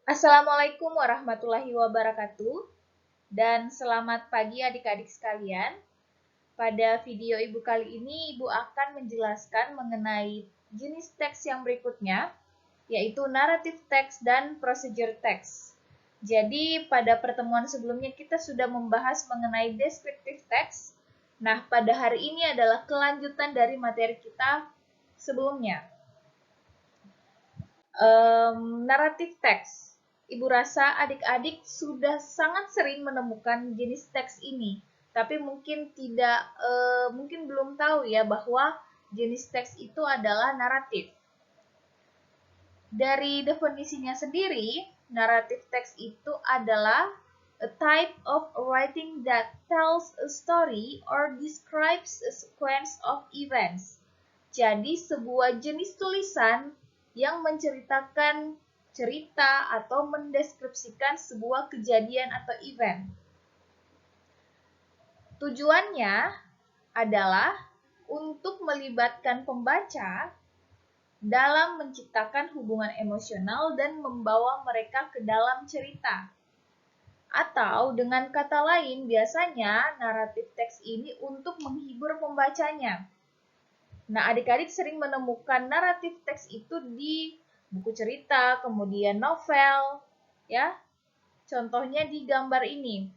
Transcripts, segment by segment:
Assalamualaikum warahmatullahi wabarakatuh dan selamat pagi adik-adik sekalian. Pada video Ibu kali ini, Ibu akan menjelaskan mengenai jenis teks yang berikutnya, yaitu narrative text dan procedure text. Jadi, pada pertemuan sebelumnya kita sudah membahas mengenai descriptive text. Nah, pada hari ini adalah kelanjutan dari materi kita sebelumnya. Narrative text. Ibu rasa adik-adik sudah sangat sering menemukan jenis teks ini, tapi mungkin mungkin belum tahu ya bahwa jenis teks itu adalah naratif. Dari definisinya sendiri, naratif teks itu adalah a type of writing that tells a story or describes a sequence of events. Jadi sebuah jenis tulisan yang menceritakan cerita atau mendeskripsikan sebuah kejadian atau event. Tujuannya adalah untuk melibatkan pembaca dalam menciptakan hubungan emosional dan membawa mereka ke dalam cerita. Atau dengan kata lain, biasanya naratif teks ini untuk menghibur pembacanya. Nah, adik-adik sering menemukan naratif teks itu di buku cerita, kemudian novel, ya. Contohnya di gambar ini.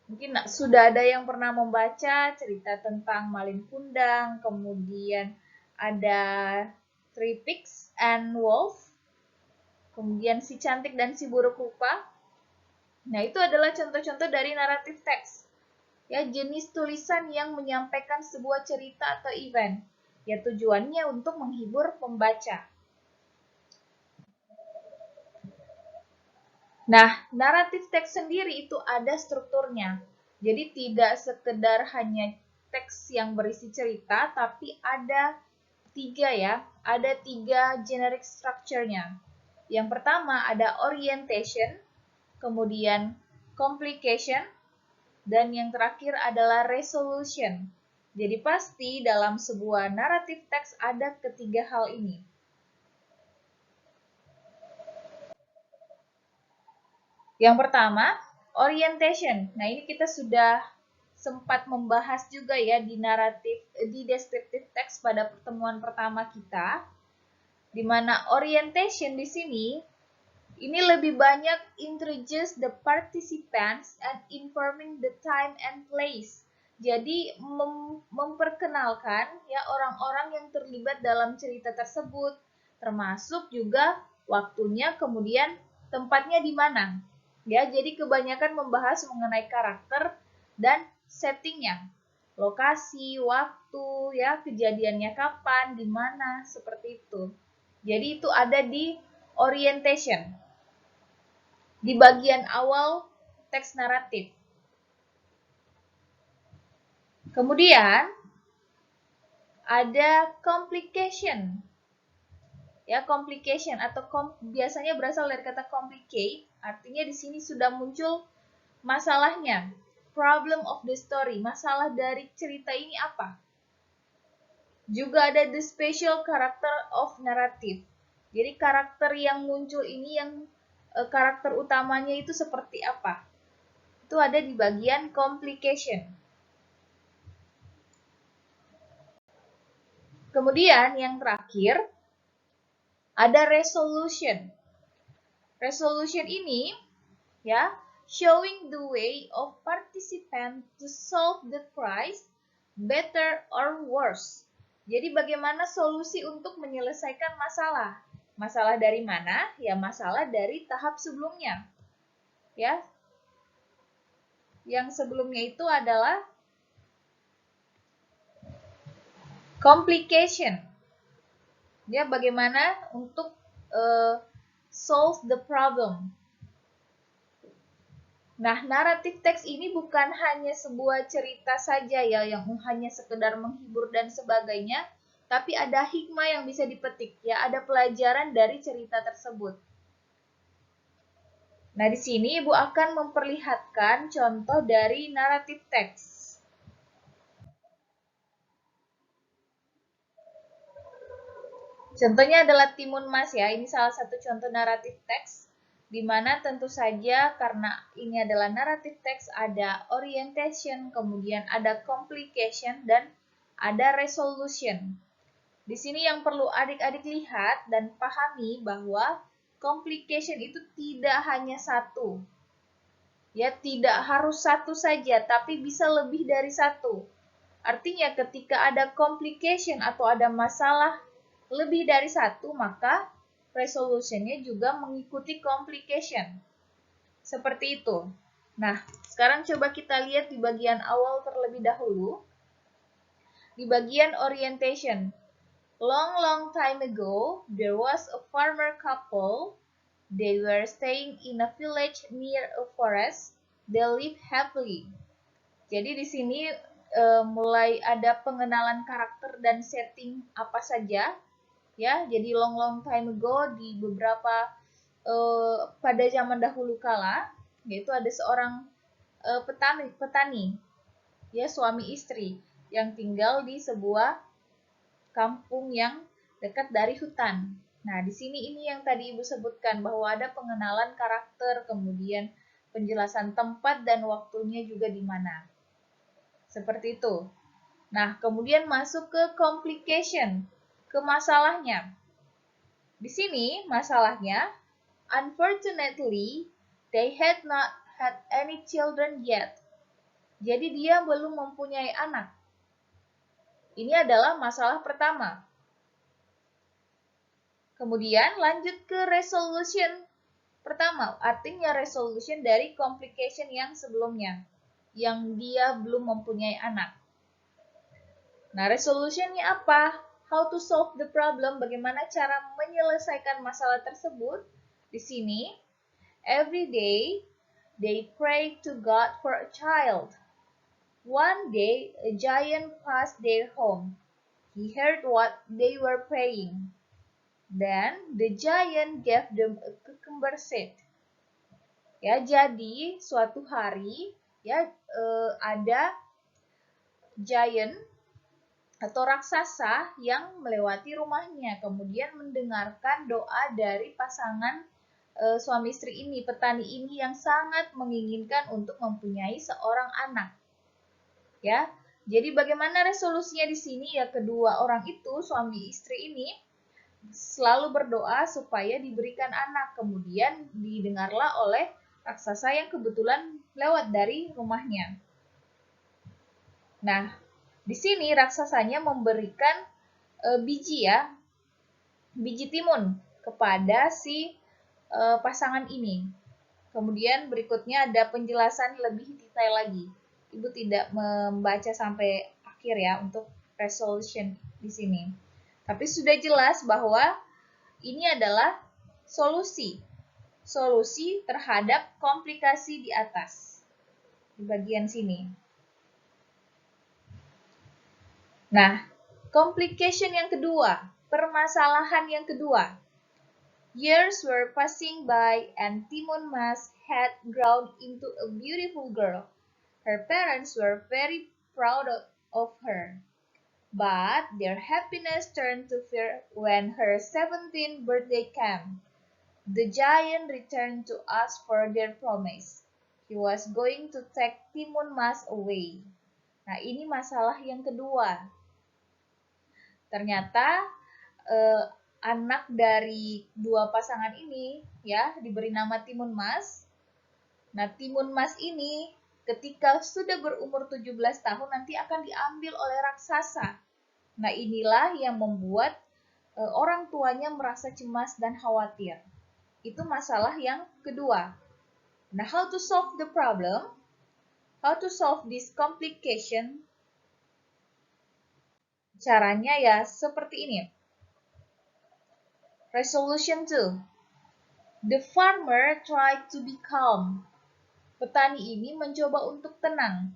Mungkin sudah ada yang pernah membaca cerita tentang Malin Kundang, kemudian ada Three Pigs and Wolf, kemudian Si Cantik dan Si Buruk Rupa. Nah, itu adalah contoh-contoh dari naratif teks. Ya, jenis tulisan yang menyampaikan sebuah cerita atau event. Ya, tujuannya untuk menghibur pembaca. Nah, naratif teks sendiri itu ada strukturnya. Jadi tidak sekedar hanya teks yang berisi cerita, tapi ada tiga ya. Ada tiga generic structure-nya. Yang pertama ada orientation, kemudian complication, dan yang terakhir adalah resolution. Jadi pasti dalam sebuah naratif teks ada ketiga hal ini. Yang pertama, orientation. Nah, ini kita sudah sempat membahas juga ya di descriptive text pada pertemuan pertama kita, di mana orientation di sini ini lebih banyak introduce the participants and informing the time and place. Jadi memperkenalkan ya orang-orang yang terlibat dalam cerita tersebut, termasuk juga waktunya, kemudian tempatnya di mana. Ya, jadi kebanyakan membahas mengenai karakter dan settingnya, lokasi, waktu, ya kejadiannya kapan, di mana, seperti itu. Jadi itu ada di orientation, di bagian awal teks naratif. Kemudian ada complication. Ya, complication atau biasanya berasal dari kata complicate, artinya di sini sudah muncul masalahnya. Problem of the story, masalah dari cerita ini apa? Juga ada the special character of narrative. Jadi karakter yang muncul ini karakter utamanya itu seperti apa? Itu ada di bagian complication. Kemudian yang terakhir ada resolution. Resolution ini ya, showing the way of participant to solve the prize better or worse. Jadi bagaimana solusi untuk menyelesaikan masalah? Masalah dari mana? Ya, masalah dari tahap sebelumnya. Ya. Yang sebelumnya itu adalah complication. Ya, bagaimana untuk solve the problem. Nah, naratif teks ini bukan hanya sebuah cerita saja ya, yang hanya sekedar menghibur dan sebagainya, tapi ada hikmah yang bisa dipetik ya, ada pelajaran dari cerita tersebut. Nah, di sini Ibu akan memperlihatkan contoh dari naratif teks. Contohnya adalah Timun Mas ya, ini salah satu contoh naratif teks, di mana tentu saja karena ini adalah naratif teks ada orientation, kemudian ada complication, dan ada resolution. Di sini yang perlu adik-adik lihat dan pahami bahwa complication itu tidak hanya satu. Ya, tidak harus satu saja, tapi bisa lebih dari satu. Artinya ketika ada complication atau ada masalah lebih dari satu, maka resolutionnya juga mengikuti complication. Seperti itu. Nah, sekarang coba kita lihat di bagian awal terlebih dahulu. Di bagian orientation. Long time ago, there was a farmer couple. They were staying in a village near a forest. They lived happily. Jadi di sini mulai ada pengenalan karakter dan setting apa saja, ya. Jadi long time ago, di beberapa pada zaman dahulu kala, yaitu ada seorang petani, ya, suami istri yang tinggal di sebuah kampung yang dekat dari hutan. Nah, di sini ini yang tadi Ibu sebutkan bahwa ada pengenalan karakter, kemudian penjelasan tempat dan waktunya juga di mana. Seperti itu. Nah, kemudian masuk ke complication, ke masalahnya. Di sini masalahnya, unfortunately, they had not had any children yet. Jadi dia belum mempunyai anak. Ini adalah masalah pertama. Kemudian lanjut ke resolution pertama, artinya resolution dari complication yang sebelumnya, yang dia belum mempunyai anak. Nah, resolutionnya apa? How to solve the problem, bagaimana cara menyelesaikan masalah tersebut. Di sini, every day they pray to God for a child. One day, a giant passed their home. He heard what they were praying. Then the giant gave them a cucumber seed. Ya, jadi suatu hari ya ada giant atau raksasa yang melewati rumahnya, kemudian mendengarkan doa dari pasangan suami istri ini, petani ini yang sangat menginginkan untuk mempunyai seorang anak. Ya, jadi bagaimana resolusinya di sini? Ya, kedua orang itu, suami istri ini, selalu berdoa supaya diberikan anak, kemudian didengarlah oleh raksasa yang kebetulan lewat dari rumahnya. Nah, di sini raksasanya memberikan biji timun kepada si pasangan ini. Kemudian berikutnya ada penjelasan lebih detail lagi. Ibu tidak membaca sampai akhir ya untuk resolution di sini. Tapi sudah jelas bahwa ini adalah solusi terhadap komplikasi di atas, di bagian sini. Nah, complication yang kedua, permasalahan yang kedua. Years were passing by and Timun Mas had grown into a beautiful girl. Her parents were very proud of her. But their happiness turned to fear when her 17th birthday came. The giant returned to ask for their promise. He was going to take Timun Mas away. Nah, ini masalah yang kedua. Ternyata anak dari dua pasangan ini ya diberi nama Timun Mas. Nah, Timun Mas ini ketika sudah berumur 17 tahun nanti akan diambil oleh raksasa. Nah, inilah yang membuat orang tuanya merasa cemas dan khawatir. Itu masalah yang kedua. Nah, how to solve the problem? How to solve this complication? Caranya ya seperti ini. Resolution 2. The farmer tried to be calm. Petani ini mencoba untuk tenang.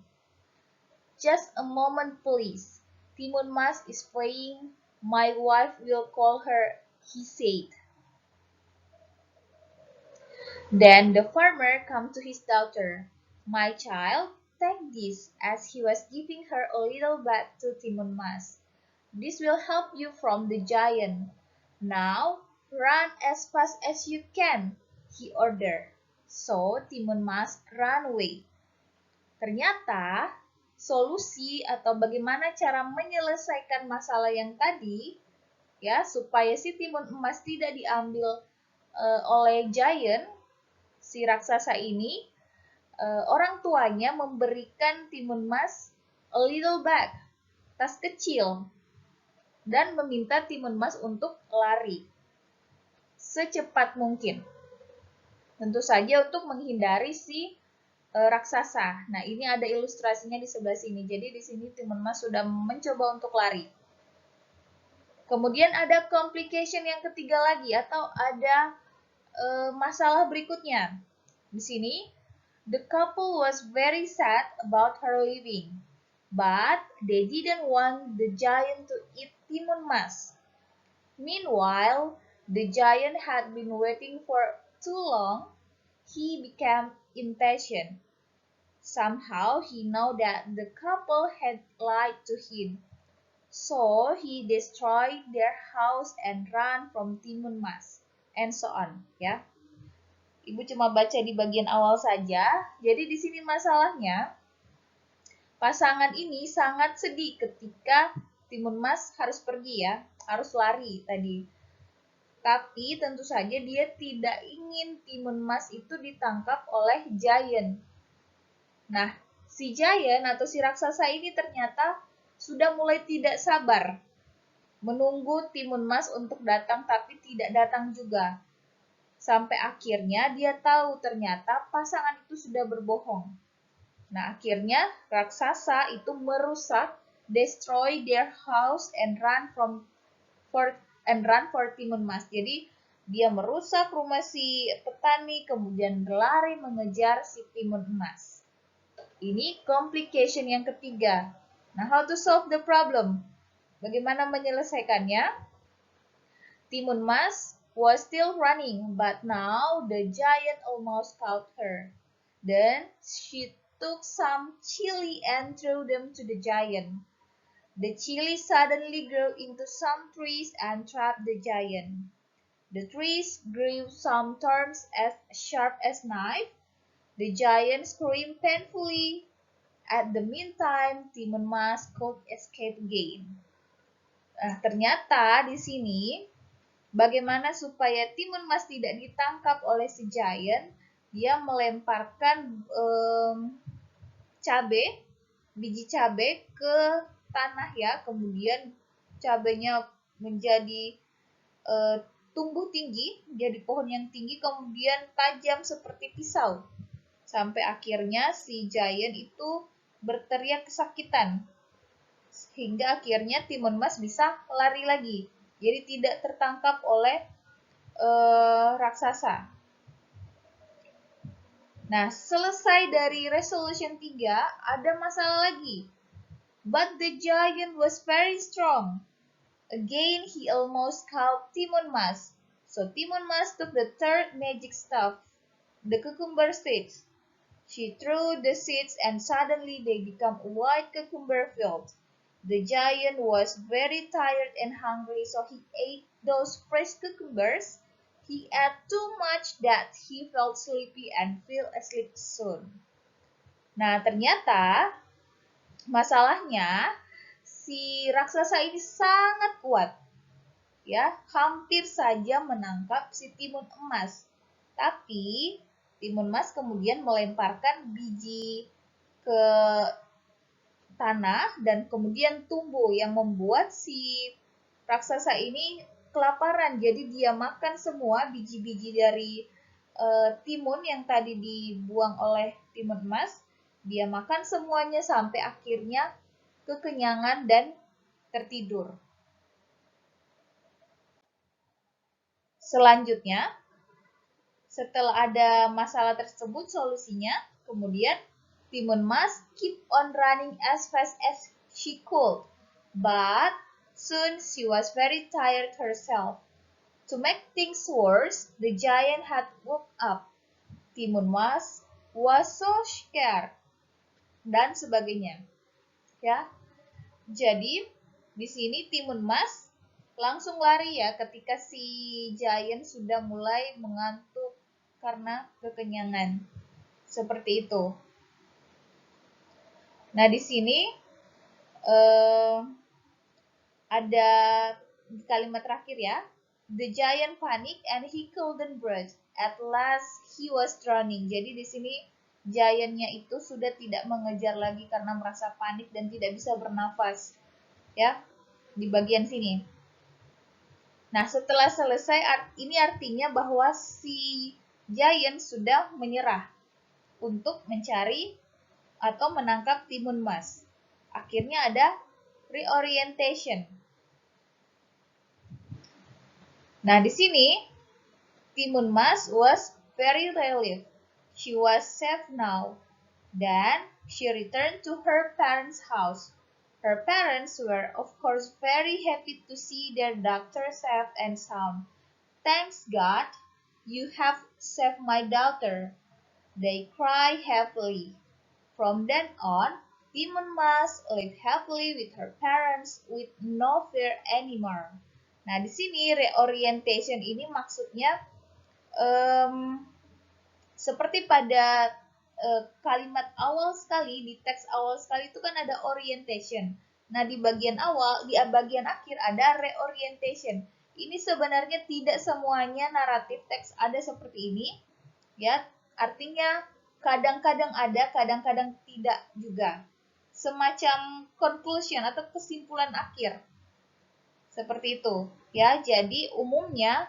Just a moment please. Timun Mas is praying. My wife will call her, he said. Then the farmer came to his daughter. My child, take this, as he was giving her a little bag to Timun Mas. This will help you from the giant. Now, run as fast as you can, he ordered. So, Timun Mas ran away. Ternyata, solusi atau bagaimana cara menyelesaikan masalah yang tadi, ya, supaya si timun emas tidak diambil oleh giant, si raksasa ini, orang tuanya memberikan timun emas a little bag, tas kecil, dan meminta timun emas untuk lari secepat mungkin. Tentu saja untuk menghindari si raksasa. Nah, ini ada ilustrasinya di sebelah sini. Jadi di sini timun emas sudah mencoba untuk lari. Kemudian ada complication yang ketiga lagi atau ada masalah berikutnya. Di sini, the couple was very sad about her leaving, but they didn't want the giant to eat timun mas. Meanwhile, the giant had been waiting for too long. He became impatient. Somehow he knew that the couple had lied to him. So he destroyed their house and ran from Timun Mas, and so on, ya. Ibu cuma baca di bagian awal saja. Jadi di sini masalahnya, pasangan ini sangat sedih ketika Timun Mas harus pergi ya, harus lari tadi. Tapi tentu saja dia tidak ingin Timun Mas itu ditangkap oleh giant. Nah, si giant atau si raksasa ini ternyata sudah mulai tidak sabar menunggu Timun Mas untuk datang tapi tidak datang juga. Sampai akhirnya dia tahu ternyata pasangan itu sudah berbohong. Nah, akhirnya raksasa itu merusak, destroy their house and run for Timun Mas. Jadi dia merusak rumah si petani kemudian berlari mengejar si Timun Emas. Ini complication yang ketiga. Nah, how to solve the problem? Bagaimana menyelesaikannya? Timun Mas was still running, but now the giant almost caught her. Then she took some chili and threw them to the giant. The chili suddenly grew into some trees and trapped the giant. The trees grew some thorns as sharp as knives. The giant screamed painfully. At the meantime, Timun Mas could escape again. Nah, ternyata di sini bagaimana supaya Timun Mas tidak ditangkap oleh si giant? Dia melemparkan biji cabai ke tanah ya, kemudian cabainya menjadi tumbuh tinggi, jadi pohon yang tinggi, kemudian tajam seperti pisau. Sampai akhirnya si giant itu berteriak kesakitan. Sehingga akhirnya Timun Mas bisa lari lagi. Jadi tidak tertangkap oleh raksasa. Nah, selesai dari resolution 3, ada masalah lagi. But the giant was very strong. Again, he almost caught Timun Mas. So Timun Mas took the third magic stuff, the cucumber seeds. She threw the seeds and suddenly they became a white cucumber field. The giant was very tired and hungry, so he ate those fresh cucumbers. He ate too much that he felt sleepy and fell asleep soon. Nah, ternyata masalahnya si raksasa ini sangat kuat. Ya, hampir saja menangkap si Timun Emas. Tapi Timun Mas kemudian melemparkan biji ke tanah dan kemudian tumbuh yang membuat si raksasa ini kelaparan. Jadi dia makan semua biji-biji dari timun yang tadi dibuang oleh Timun Emas. Dia makan semuanya sampai akhirnya kekenyangan dan tertidur. Selanjutnya, setelah ada masalah tersebut, solusinya kemudian Timun Mas keep on running as fast as she could, but soon she was very tired herself. To make things worse, the giant had woke up. Timun Mas was so scared, dan sebagainya. Ya, jadi di sini Timun Mas langsung lari ya ketika si giant sudah mulai mengantuk karena kekenyangan. Seperti itu. Nah, di sini ada kalimat terakhir ya. The giant panic and he couldn't breathe. At last he was drowning. Jadi di sini giantnya itu sudah tidak mengejar lagi karena merasa panik dan tidak bisa bernafas. Ya, di bagian sini. Nah, setelah selesai, ini artinya bahwa si giant sudah menyerah untuk mencari atau menangkap timun mas. Akhirnya ada reorientation. Nah, di sini timun mas was very relieved. She was safe now. Then she returned to her parents' house. Her parents were, of course, very happy to see their daughter safe and sound. Thanks God, you have saved my daughter, they cried happily. From then on, Timun Mas lived happily with her parents with no fear anymore. Nah, di sini reorientation ini maksudnya seperti pada kalimat awal sekali, di teks awal sekali itu kan ada orientation. Nah, di bagian awal, di bagian akhir ada reorientation. Ini sebenarnya tidak semuanya naratif teks ada seperti ini, ya. Artinya kadang-kadang ada, kadang-kadang tidak juga. Semacam conclusion atau kesimpulan akhir. Seperti itu, ya. Jadi umumnya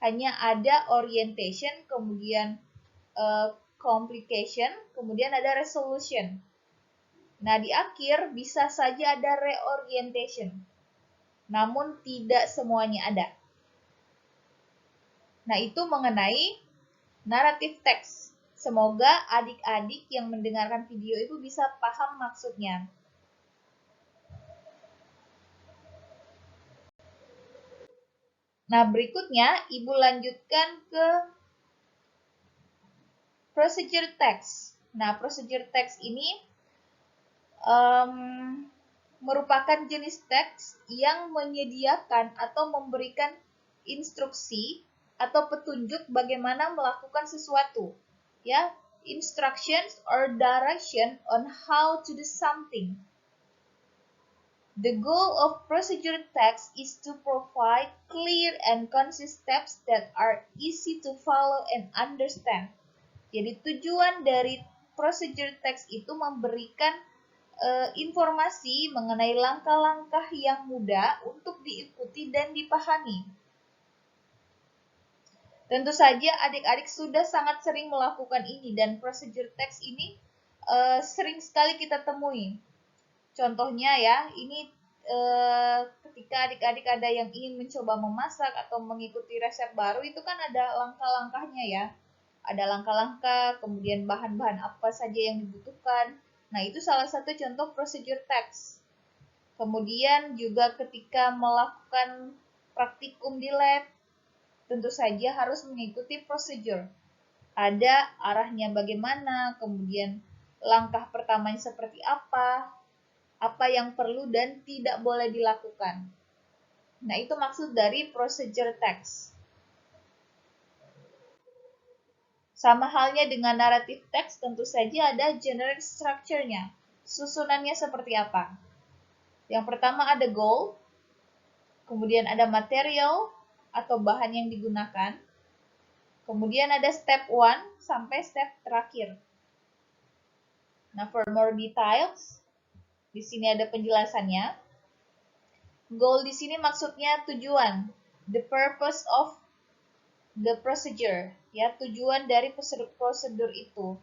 hanya ada orientation, kemudian complication, kemudian ada resolution. Nah, di akhir bisa saja ada reorientation, namun tidak semuanya ada. Nah, itu mengenai naratif teks. Semoga adik-adik yang mendengarkan video itu bisa paham maksudnya. Nah, berikutnya Ibu lanjutkan ke procedure text. Nah, procedure text ini merupakan jenis teks yang menyediakan atau memberikan instruksi atau petunjuk bagaimana melakukan sesuatu. Ya, instructions or direction on how to do something. The goal of procedure text is to provide clear and concise steps that are easy to follow and understand. Jadi tujuan dari procedure text itu memberikan informasi mengenai langkah-langkah yang mudah untuk diikuti dan dipahami. Tentu saja adik-adik sudah sangat sering melakukan ini dan procedure text ini sering sekali kita temui. Contohnya ya, ini ketika adik-adik ada yang ingin mencoba memasak atau mengikuti resep baru, itu kan ada langkah-langkahnya ya. Ada langkah-langkah, kemudian bahan-bahan apa saja yang dibutuhkan. Nah, itu salah satu contoh procedure text. Kemudian juga ketika melakukan praktikum di lab, tentu saja harus mengikuti prosedur. Ada arahnya bagaimana, kemudian langkah pertamanya seperti apa yang perlu dan tidak boleh dilakukan. Nah, itu maksud dari procedure text. Sama halnya dengan narrative text, tentu saja ada generic structure-nya. Susunannya seperti apa? Yang pertama ada goal, kemudian ada material atau bahan yang digunakan, kemudian ada step 1 sampai step terakhir. Nah, for more details, di sini ada penjelasannya. Goal di sini maksudnya tujuan, the purpose of the procedure, ya, tujuan dari prosedur itu.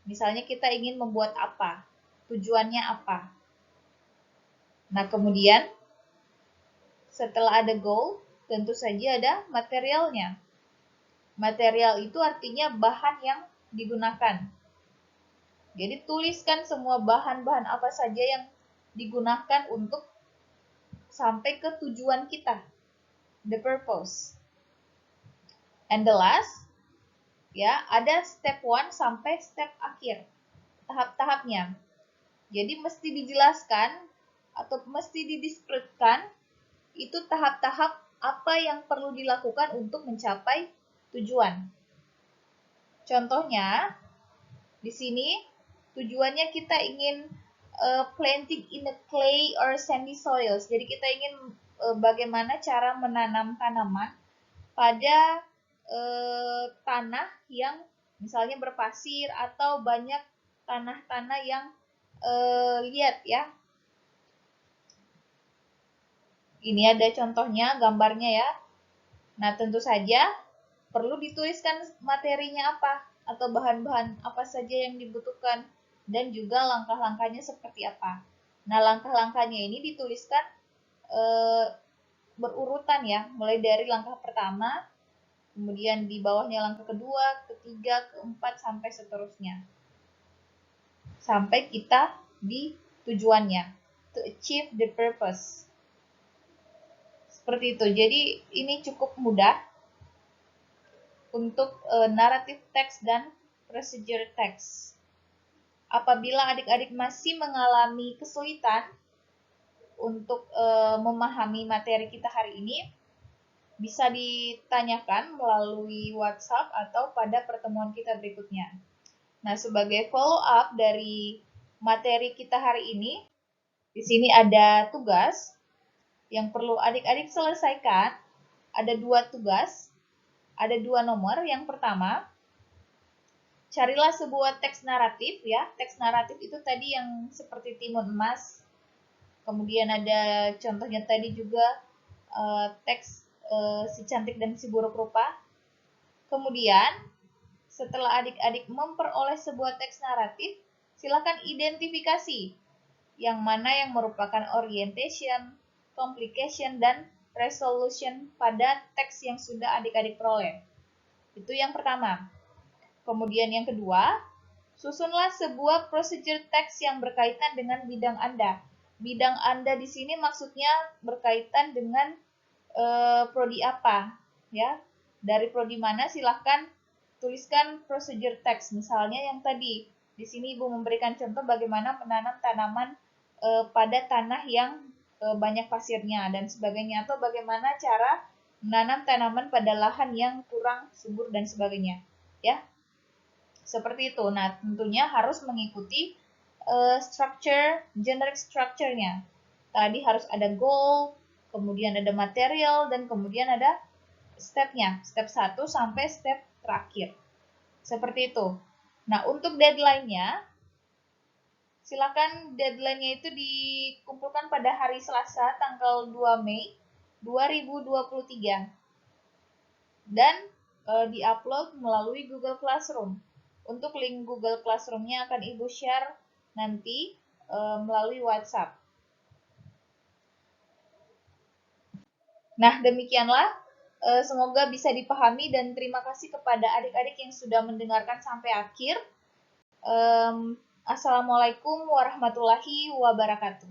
Misalnya kita ingin membuat apa, tujuannya apa. Nah, kemudian setelah ada goal, tentu saja ada materialnya. Material itu artinya bahan yang digunakan. Jadi tuliskan semua bahan-bahan apa saja yang digunakan untuk sampai ke tujuan kita, the purpose. And the last, ya, ada step 1 sampai step akhir, tahap-tahapnya. Jadi mesti dijelaskan atau mesti dideskripsikan itu tahap-tahap apa yang perlu dilakukan untuk mencapai tujuan. Contohnya, di sini tujuannya kita ingin planting in a clay or sandy soils. Jadi kita ingin bagaimana cara menanam tanaman pada tanah yang misalnya berpasir atau banyak tanah-tanah yang liat ya. Ini ada contohnya, gambarnya ya. Nah, tentu saja perlu dituliskan materinya apa atau bahan-bahan apa saja yang dibutuhkan dan juga langkah-langkahnya seperti apa. Nah, langkah-langkahnya ini dituliskan berurutan ya, mulai dari langkah pertama, kemudian di bawahnya langkah kedua, ketiga, keempat, sampai seterusnya. Sampai kita di tujuannya, to achieve the purpose. Seperti itu. Jadi ini cukup mudah untuk narrative text dan procedure text. Apabila adik-adik masih mengalami kesulitan untuk memahami materi kita hari ini, bisa ditanyakan melalui WhatsApp atau pada pertemuan kita berikutnya. Nah, sebagai follow up dari materi kita hari ini, di sini ada tugas yang perlu adik-adik selesaikan. Ada 2 tugas, ada 2 nomor. Yang pertama, carilah sebuah teks naratif ya. Teks naratif itu tadi yang seperti timun emas. Kemudian ada contohnya tadi juga teks si cantik dan si buruk rupa. Kemudian setelah adik-adik memperoleh sebuah teks naratif, silakan identifikasi yang mana yang merupakan orientation, complication, dan resolution pada teks yang sudah adik-adik peroleh. Itu yang pertama. Kemudian yang kedua, susunlah sebuah procedure text yang berkaitan dengan bidang Anda. Bidang Anda di sini maksudnya berkaitan dengan prodi apa, ya. Dari prodi mana silahkan tuliskan procedure text. Misalnya yang tadi, di sini Ibu memberikan contoh bagaimana menanam tanaman pada tanah yang banyak pasirnya dan sebagainya, atau bagaimana cara menanam tanaman pada lahan yang kurang subur dan sebagainya, ya. Seperti itu. Nah, tentunya harus mengikuti generic structure-nya. Tadi harus ada goal, kemudian ada material, dan kemudian ada step-nya. Step 1 sampai step terakhir. Seperti itu. Nah, untuk deadline-nya, silakan deadline-nya itu dikumpulkan pada hari Selasa, tanggal 2 Mei 2023. Dan di-upload melalui Google Classroom. Untuk link Google Classroom-nya akan Ibu share nanti melalui WhatsApp. Nah, demikianlah. Semoga bisa dipahami dan terima kasih kepada adik-adik yang sudah mendengarkan sampai akhir. Assalamualaikum warahmatullahi wabarakatuh.